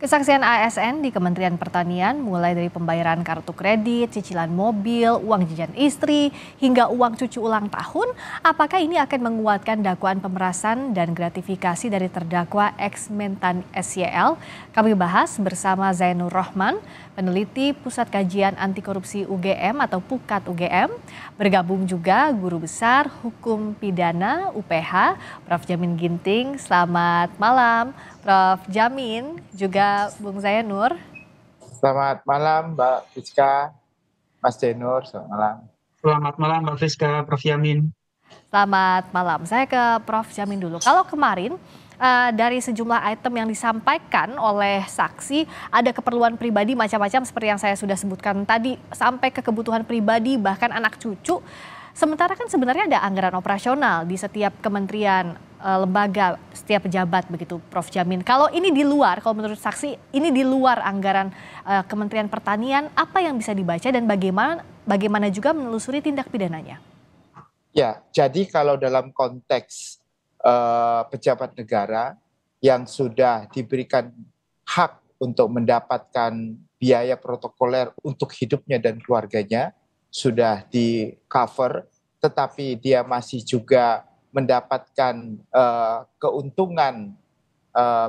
Kesaksian ASN di Kementerian Pertanian mulai dari pembayaran kartu kredit, cicilan mobil, uang jajan istri, hingga uang cucu ulang tahun, apakah ini akan menguatkan dakwaan pemerasan dan gratifikasi dari terdakwa ex-Mentan SYL? Kami bahas bersama Zainur Rohman, peneliti Pusat Kajian Anti Korupsi UGM atau PUKAT UGM. Bergabung juga Guru Besar Hukum Pidana UPH, Prof. Jamin Ginting. Selamat malam, Prof. Jamin, juga Bung Zainur. Selamat malam Mbak Rizka, Mas Zainur, selamat malam. Selamat malam Mbak Friska, Prof. Yamin. Selamat malam, saya ke Prof. Jamin dulu. Kalau kemarin dari sejumlah item yang disampaikan oleh saksi, ada keperluan pribadi macam-macam seperti yang saya sudah sebutkan tadi, sampai ke kebutuhan pribadi bahkan anak cucu. Sementara kan sebenarnya ada anggaran operasional di setiap kementerian, lembaga, setiap pejabat begitu, Prof. Jamin. Kalau ini di luar, kalau menurut saksi ini di luar anggaran Kementerian Pertanian, apa yang bisa dibaca dan bagaimana juga menelusuri tindak pidananya? Ya, jadi kalau dalam konteks pejabat negara yang sudah diberikan hak untuk mendapatkan biaya protokoler untuk hidupnya dan keluarganya, sudah di cover, tetapi dia masih juga mendapatkan keuntungan,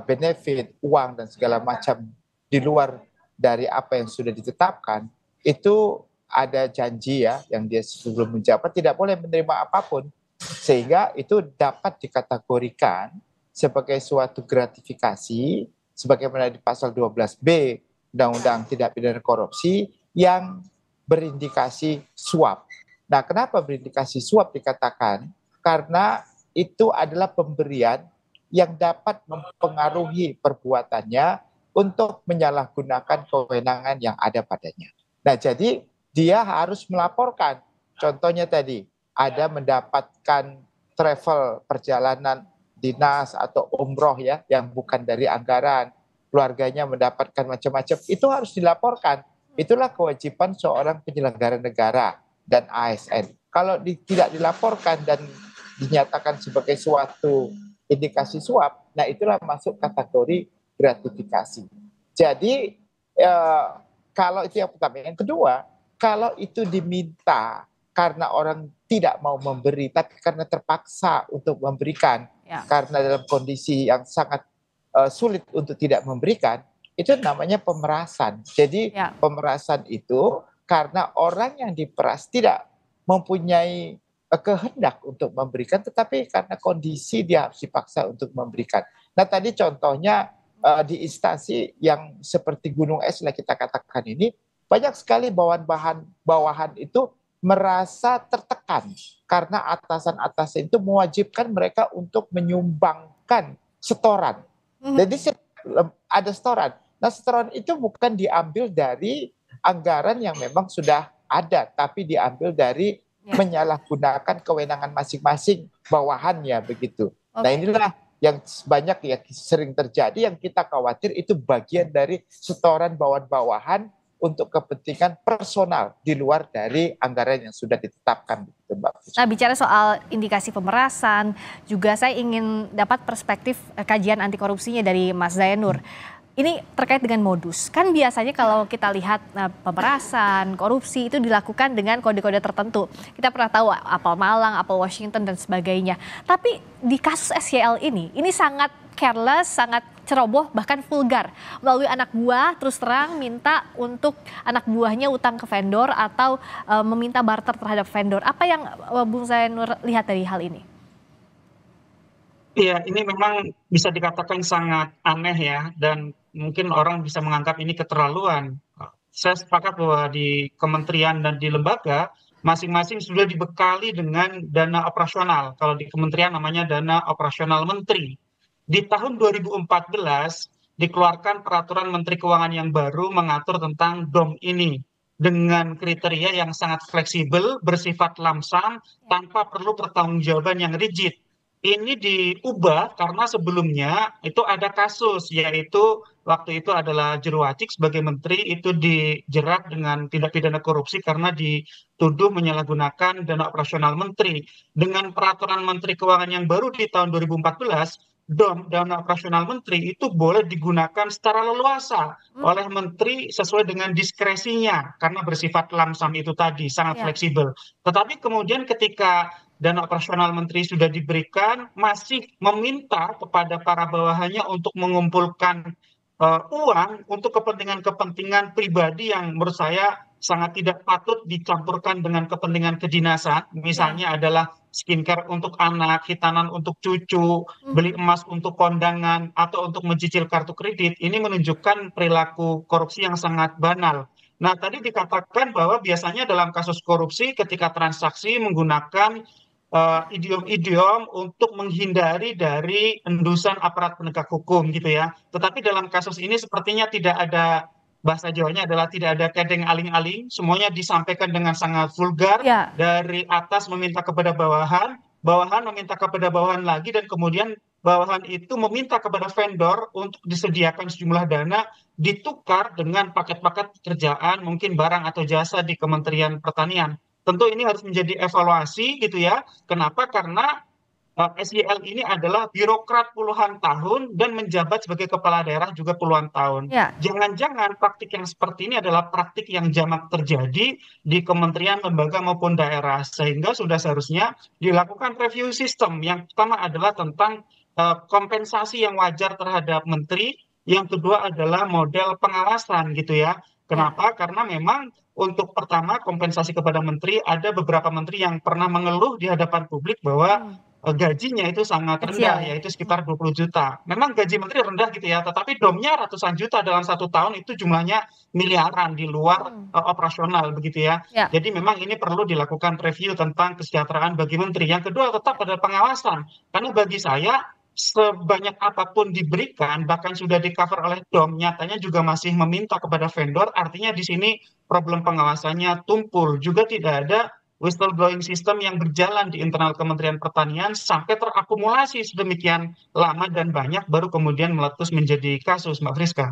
benefit, uang dan segala macam di luar dari apa yang sudah ditetapkan, itu ada janji ya yang dia sebelum menjabat tidak boleh menerima apapun, sehingga itu dapat dikategorikan sebagai suatu gratifikasi sebagaimana di pasal 12B Undang-Undang Tindak Pidana Korupsi yang berindikasi suap. Nah, kenapa berindikasi suap dikatakan? Karena itu adalah pemberian yang dapat mempengaruhi perbuatannya untuk menyalahgunakan kewenangan yang ada padanya. Nah, jadi dia harus melaporkan. Contohnya tadi, ada mendapatkan travel perjalanan dinas atau umroh ya, yang bukan dari anggaran, keluarganya mendapatkan macam-macam, itu harus dilaporkan. Itulah kewajiban seorang penyelenggara negara dan ASN. Kalau tidak dilaporkan dan dinyatakan sebagai suatu indikasi suap, nah itulah masuk kategori gratifikasi. Jadi kalau itu yang pertama. Yang kedua, kalau itu diminta karena orang tidak mau memberi, tapi karena terpaksa untuk memberikan, karena dalam kondisi yang sangat sulit untuk tidak memberikan, itu namanya pemerasan. Jadi pemerasan itu karena orang yang diperas tidak mempunyai kehendak untuk memberikan, tetapi karena kondisi dia harus dipaksa untuk memberikan. Nah tadi contohnya di instansi yang seperti gunung es lah kita katakan ini, banyak sekali bawahan itu merasa tertekan karena atasan-atasan itu mewajibkan mereka untuk menyumbangkan setoran. Jadi ada setoran. Nah, setoran itu bukan diambil dari anggaran yang memang sudah ada, tapi diambil dari menyalahgunakan kewenangan masing-masing bawahannya begitu. Nah, inilah yang banyak ya sering terjadi, yang kita khawatir itu bagian dari setoran bawahan-bawahan untuk kepentingan personal di luar dari anggaran yang sudah ditetapkan. Begitu, Mbak. Nah, bicara soal indikasi pemerasan, juga saya ingin dapat perspektif kajian anti korupsinya dari Mas Zainur. Ini terkait dengan modus. Kan biasanya kalau kita lihat pemerasan, korupsi itu dilakukan dengan kode-kode tertentu. Kita pernah tahu apel Malang, apel Washington dan sebagainya. Tapi di kasus SYL ini sangat careless, sangat ceroboh, bahkan vulgar. Melalui anak buah terus terang minta untuk anak buahnya utang ke vendor atau meminta barter terhadap vendor. Apa yang Bung Zainur lihat dari hal ini? Iya, ini memang bisa dikatakan sangat aneh ya, dan mungkin orang bisa menganggap ini keterlaluan. Saya sepakat bahwa di kementerian dan di lembaga masing-masing sudah dibekali dengan dana operasional. Kalau di kementerian namanya dana operasional menteri. Di tahun 2014 dikeluarkan peraturan Menteri Keuangan yang baru mengatur tentang DOM ini dengan kriteria yang sangat fleksibel, bersifat lamsam, tanpa perlu pertanggungjawaban yang rigid. Ini diubah karena sebelumnya itu ada kasus, yaitu waktu itu adalah Jero Wacik sebagai menteri itu dijerat dengan tindak pidana korupsi karena dituduh menyalahgunakan dana operasional menteri. Dengan peraturan Menteri Keuangan yang baru di tahun 2014, DOM, dana operasional menteri, itu boleh digunakan secara leluasa oleh menteri sesuai dengan diskresinya karena bersifat lamsam itu tadi, sangat Ya, fleksibel. Tetapi kemudian ketika dana operasional menteri sudah diberikan, masih meminta kepada para bawahannya untuk mengumpulkan uang untuk kepentingan-kepentingan pribadi yang menurut saya sangat tidak patut dicampurkan dengan kepentingan kedinasan. ya. Misalnya adalah skincare untuk anak, hitanan untuk cucu, beli Mhm. emas untuk kondangan, atau untuk mencicil kartu kredit. Ini menunjukkan perilaku korupsi yang sangat banal. Nah, tadi dikatakan bahwa biasanya dalam kasus korupsi ketika transaksi menggunakan idiom-idiom untuk menghindari dari endusan aparat penegak hukum gitu ya. Tetapi dalam kasus ini sepertinya tidak ada, bahasa Jawanya adalah tidak ada kedeng aling-aling, semuanya disampaikan dengan sangat vulgar, Ya, dari atas meminta kepada bawahan, bawahan meminta kepada bawahan lagi, dan kemudian bawahan itu meminta kepada vendor untuk disediakan sejumlah dana ditukar dengan paket-paket pekerjaan, mungkin barang atau jasa di Kementerian Pertanian. Tentu ini harus menjadi evaluasi gitu ya. Kenapa? Karena SYL ini adalah birokrat puluhan tahun dan menjabat sebagai kepala daerah juga puluhan tahun. ya. Jangan-jangan praktik yang seperti ini adalah praktik yang jamak terjadi di kementerian, lembaga maupun daerah, sehingga sudah seharusnya dilakukan review sistem. Yang pertama adalah tentang kompensasi yang wajar terhadap menteri, yang kedua adalah model pengawasan gitu ya. Ya. Kenapa? Karena memang untuk pertama kompensasi kepada menteri, ada beberapa menteri yang pernah mengeluh di hadapan publik bahwa Hmm. gajinya itu sangat Kecil rendah, ya. yaitu sekitar 20 juta. Memang gaji menteri rendah gitu ya, tetapi domnya ratusan juta dalam satu tahun, itu jumlahnya miliaran di luar Hmm. operasional begitu ya. Ya. Jadi memang ini perlu dilakukan review tentang kesejahteraan bagi menteri. Yang kedua tetap ada pengawasan, karena bagi saya sebanyak apapun diberikan, bahkan sudah di cover oleh DOM, nyatanya juga masih meminta kepada vendor, artinya di sini problem pengawasannya tumpul. Juga tidak ada whistleblowing system yang berjalan di internal Kementerian Pertanian sampai terakumulasi sedemikian lama dan banyak, baru kemudian meletus menjadi kasus, Mbak Friska.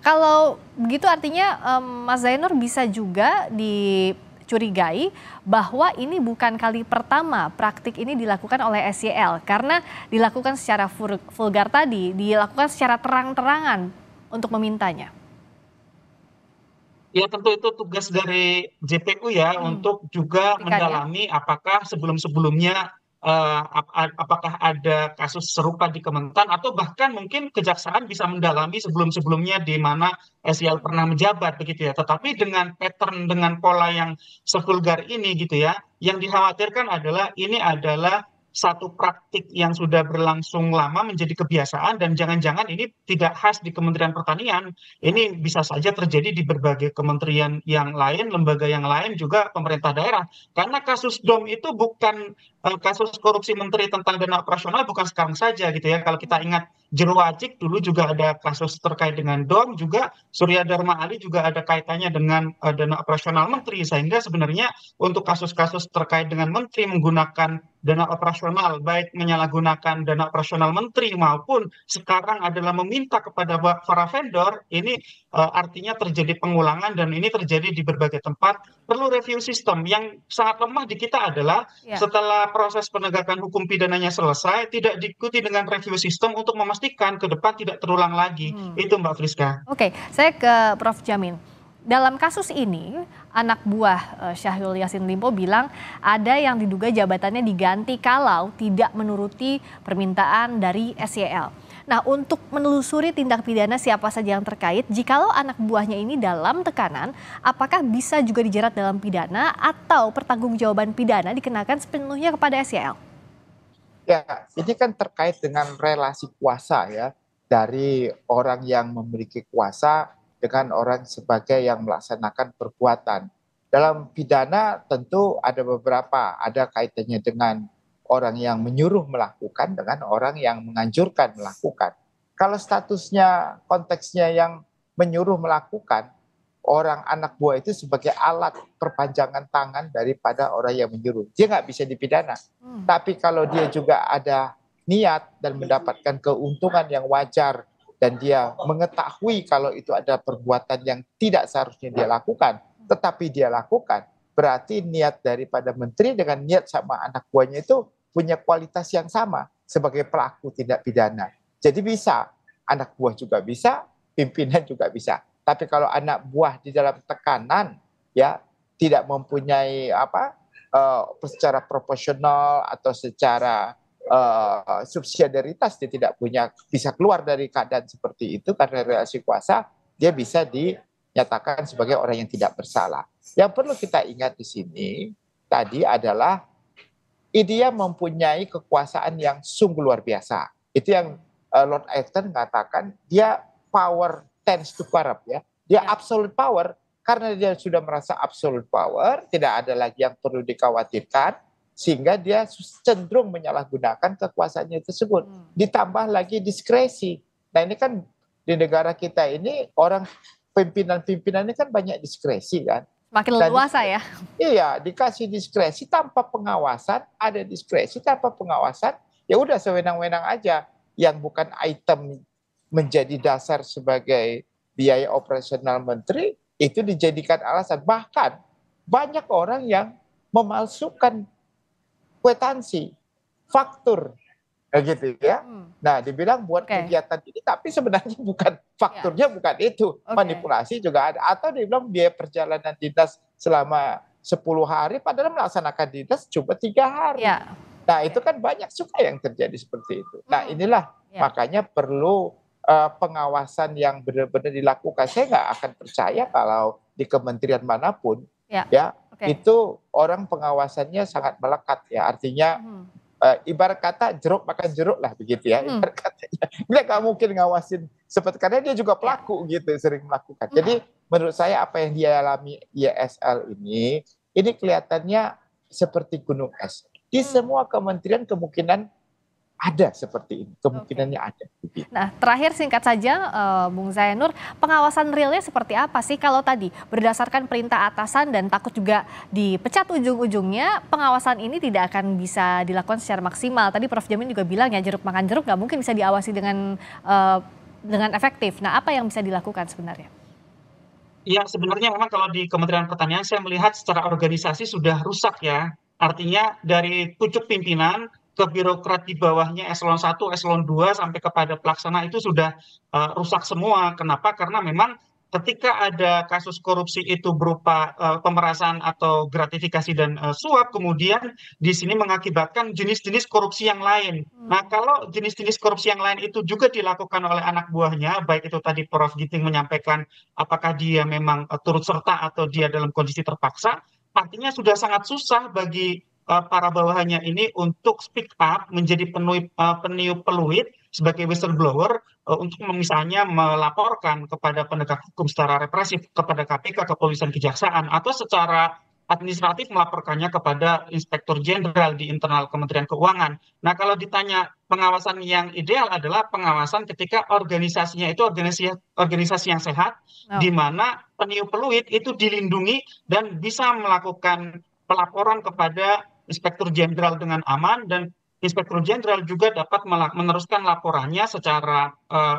Kalau begitu artinya Mas Zainur bisa juga dicurigai bahwa ini bukan kali pertama praktik ini dilakukan oleh SYL karena dilakukan secara vulgar tadi, dilakukan secara terang-terangan untuk memintanya. Ya tentu itu tugas dari JPU ya, untuk juga Buktikan ya. mendalami apakah sebelum-sebelumnya apakah ada kasus serupa di Kementan, atau bahkan mungkin Kejaksaan bisa mendalami sebelum-sebelumnya di mana SYL pernah menjabat begitu ya. Tetapi dengan pattern, dengan pola yang sevulgar ini gitu ya, yang dikhawatirkan adalah ini adalah satu praktik yang sudah berlangsung lama menjadi kebiasaan, dan jangan-jangan ini tidak khas di Kementerian Pertanian. Ya. Ini bisa saja terjadi di berbagai kementerian yang lain, lembaga yang lain, juga pemerintah daerah. Karena kasus DOM itu bukan kasus korupsi menteri tentang dana operasional, bukan sekarang saja gitu ya. Kalau kita ingat Jeruwacik dulu juga ada kasus terkait dengan DOM, juga Surya Dharma Ali juga ada kaitannya dengan dana operasional Ya. menteri. Sehingga sebenarnya untuk kasus-kasus terkait dengan menteri menggunakan dana operasional, baik menyalahgunakan dana operasional menteri maupun sekarang adalah meminta kepada para vendor, ini artinya terjadi pengulangan, dan ini terjadi di berbagai tempat. Perlu review sistem. Yang sangat lemah di kita adalah Ya. setelah proses penegakan hukum pidananya selesai, tidak diikuti dengan review sistem untuk memastikan ke depan tidak terulang lagi. Itu Mbak Friska. Oke, saya ke Prof. Jamin. Dalam kasus ini, anak buah Syahrul Yassin Limpo bilang ada yang diduga jabatannya diganti kalau tidak menuruti permintaan dari SYL. Nah, untuk menelusuri tindak pidana siapa saja yang terkait, jikalau anak buahnya ini dalam tekanan, apakah bisa juga dijerat dalam pidana atau pertanggungjawaban pidana dikenakan sepenuhnya kepada SYL? Ya, ini kan terkait dengan relasi kuasa ya, dari orang yang memiliki kuasa dengan orang sebagai yang melaksanakan perbuatan. Dalam pidana tentu ada beberapa, ada kaitannya dengan orang yang menyuruh melakukan dengan orang yang menganjurkan melakukan. Kalau statusnya, konteksnya yang menyuruh melakukan, orang anak buah itu sebagai alat perpanjangan tangan daripada orang yang menyuruh. Dia nggak bisa dipidana. Tapi kalau dia juga ada niat dan mendapatkan keuntungan yang wajar, dan dia mengetahui kalau itu ada perbuatan yang tidak seharusnya dia lakukan, tetapi dia lakukan, berarti niat daripada menteri dengan niat sama anak buahnya itu punya kualitas yang sama sebagai pelaku tindak pidana. Jadi bisa, anak buah juga bisa, pimpinan juga bisa. Tapi kalau anak buah di dalam tekanan, ya tidak mempunyai secara proporsional atau secara subsidiaritas, dia tidak bisa keluar dari keadaan seperti itu karena relasi kuasa, dia bisa dinyatakan sebagai orang yang tidak bersalah. Yang perlu kita ingat di sini tadi adalah dia mempunyai kekuasaan yang sungguh luar biasa. Itu yang Lord Acton mengatakan dia power tends to corrupt, ya. Dia absolute power, karena dia sudah merasa absolute power, tidak ada lagi yang perlu dikhawatirkan, sehingga dia cenderung menyalahgunakan kekuasaannya tersebut. Ditambah lagi diskresi. Nah ini kan di negara kita ini orang pimpinan-pimpinan ini kan banyak diskresi kan. Makin leluasa ya. Iya, dikasih diskresi tanpa pengawasan, ada diskresi tanpa pengawasan, ya udah sewenang-wenang aja. Yang bukan item menjadi dasar sebagai biaya operasional menteri, itu dijadikan alasan. Bahkan banyak orang yang memalsukan kwitansi, faktur, gitu ya. Nah, dibilang buat kegiatan ini, tapi sebenarnya bukan fakturnya, bukan itu. Manipulasi juga ada. Atau dibilang biaya perjalanan dinas selama 10 hari, padahal melaksanakan dinas cuma 3 hari. Nah, itu kan banyak suka yang terjadi seperti itu. Nah, inilah makanya perlu pengawasan yang benar-benar dilakukan. Saya nggak akan percaya kalau di kementerian manapun, itu orang pengawasannya sangat melekat, ya. Artinya ibarat kata jeruk makan jeruk lah, begitu ya. Ibarat katanya dia nggak mungkin ngawasin seperti, karena dia juga pelaku gitu, sering melakukan. Jadi menurut saya apa yang dia alami YSL ini kelihatannya seperti gunung es. Di semua kementerian kemungkinan ada seperti ini, kemungkinannya ada. Nah, terakhir singkat saja, Bung Zainur, pengawasan realnya seperti apa sih kalau tadi berdasarkan perintah atasan dan takut juga dipecat ujung-ujungnya, pengawasan ini tidak akan bisa dilakukan secara maksimal. Tadi Prof. Jamin juga bilang ya, jeruk makan jeruk nggak mungkin bisa diawasi dengan efektif. Nah, apa yang bisa dilakukan sebenarnya? Ya, sebenarnya memang kalau di Kementerian Pertanian saya melihat secara organisasi sudah rusak ya. Artinya dari pucuk pimpinan ke birokrat di bawahnya eselon 1, eselon 2 sampai kepada pelaksana itu sudah rusak semua. Kenapa? Karena memang ketika ada kasus korupsi itu berupa pemerasan atau gratifikasi dan suap, kemudian di sini mengakibatkan jenis-jenis korupsi yang lain. Nah, kalau jenis-jenis korupsi yang lain itu juga dilakukan oleh anak buahnya, baik itu tadi Prof. Giting menyampaikan apakah dia memang turut serta atau dia dalam kondisi terpaksa, artinya sudah sangat susah bagi para bawahannya ini untuk speak up, menjadi peniup peluit sebagai whistleblower untuk misalnya melaporkan kepada penegak hukum secara represif kepada KPK, kepolisian, kejaksaan, atau secara administratif melaporkannya kepada Inspektur Jenderal di internal Kementerian Keuangan. Nah, kalau ditanya pengawasan yang ideal adalah pengawasan ketika organisasinya itu organisasi yang sehat, di mana peniup peluit itu dilindungi dan bisa melakukan pelaporan kepada Inspektur Jenderal dengan aman, dan Inspektur Jenderal juga dapat meneruskan laporannya secara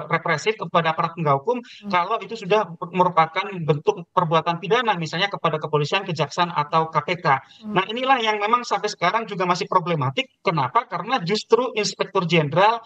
represif kepada aparat penegak hukum kalau itu sudah merupakan bentuk perbuatan pidana, misalnya kepada kepolisian, kejaksaan, atau KPK. Nah, inilah yang memang sampai sekarang juga masih problematik. Kenapa? Karena justru Inspektur Jenderal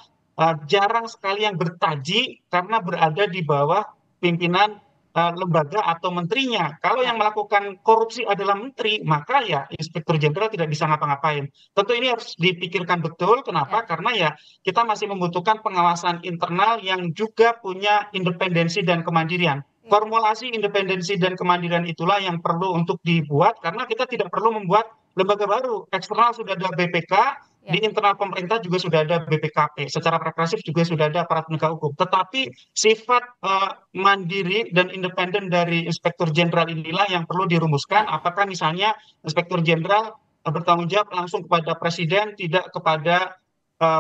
jarang sekali yang bertaji karena berada di bawah pimpinan lembaga atau menterinya. Kalau yang melakukan korupsi adalah menteri, maka ya Inspektur Jenderal tidak bisa ngapa-ngapain. Tentu ini harus dipikirkan betul. Kenapa? Karena ya kita masih membutuhkan pengawasan internal yang juga punya independensi dan kemandirian. Formulasi independensi dan kemandirian itulah yang perlu untuk dibuat, karena kita tidak perlu membuat lembaga baru. Eksternal sudah ada BPK, di internal pemerintah juga sudah ada BPKP, secara represif juga sudah ada aparat penegak hukum. Tetapi sifat mandiri dan independen dari Inspektur Jenderal inilah yang perlu dirumuskan. Apakah misalnya Inspektur Jenderal bertanggung jawab langsung kepada Presiden, tidak kepada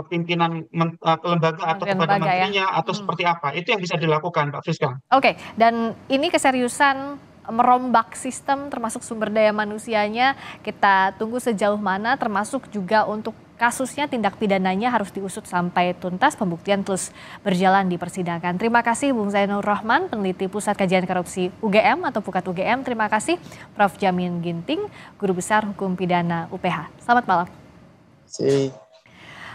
pimpinan lembaga atau kepada menterinya, atau seperti apa? Itu yang bisa dilakukan, Mbak Friska. Oke, dan ini keseriusan merombak sistem termasuk sumber daya manusianya, kita tunggu sejauh mana, termasuk juga untuk kasusnya, tindak pidananya harus diusut sampai tuntas, pembuktian terus berjalan di persidangan. Terima kasih Bung Zainur Rahman, peneliti Pusat Kajian Korupsi UGM atau Pukat UGM. Terima kasih Prof. Jamin Ginting, Guru Besar Hukum Pidana UPH. Selamat malam. kasih.